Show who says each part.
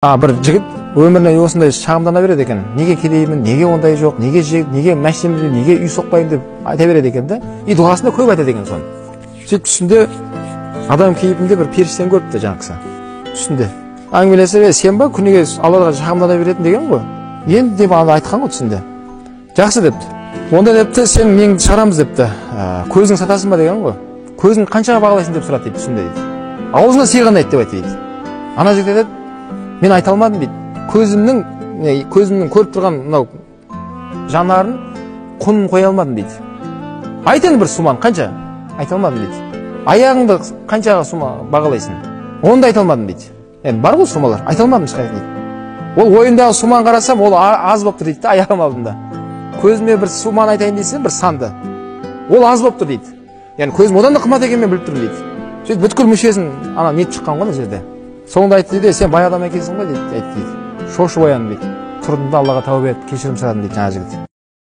Speaker 1: Bir жігіт өміріне осындай шағымдана береді екен. Неге кедеймін, неге ондай жоқ, неге жігіт, неге мәшінемін, неге үй соқпаймын деп айта береді екен да. И дұғасында көп айтады екен соны. Сөйтіп түсінде адам кейпінде бір періштені көріпті жаңа кісі. Түсінде. Әңгімелесіп, сен ба күніге Аллаға шағымдана беретін деген ғой. Енді деп айтқан ғой түсінде. Жақсы депті. Онда депті, сен меңді шығарамыз депті. Көзің сатасың ба деген ғой. Көзің қаншаға бағалайсың деп сұрады дейді түсінде дейді. Аузына сыйған айт деп айтты дейді. Ана жігіт айтады, мен айта алмадым дейді. Көзімнің көріп тұрған мынау жанарын құнын қоя алмадым дейді. Айт енді бір суманы қанша? Айта алмадым дейді. Аяғыңды қаншаға сума бағалайсың? Оны да айта алмадым дейді. Енді бар ғой сумалар, айта алмадым ешқайсысын дейді. Ол ойындағы суманы қарасам, ол аз болып тұр дейді, аяғым алдында. Көзіме бір суманы айтайын дейсің, бір санды. Ол аз болып тұр дейді. Яғни көзім одан да қымбат екенін мен біліп тұрмын дейді. Сөйтіп бүткіл мүшесін ана нетіп шыққан ғой мына жерде. Соңында айтты дейді, сен бай адам екенсің ғой дейді, айтты дейді. Шошып ояндым дейді. Тұрдым да Аллаға тәубе етіп кешірім сұрадым дейді жаңа жігіт.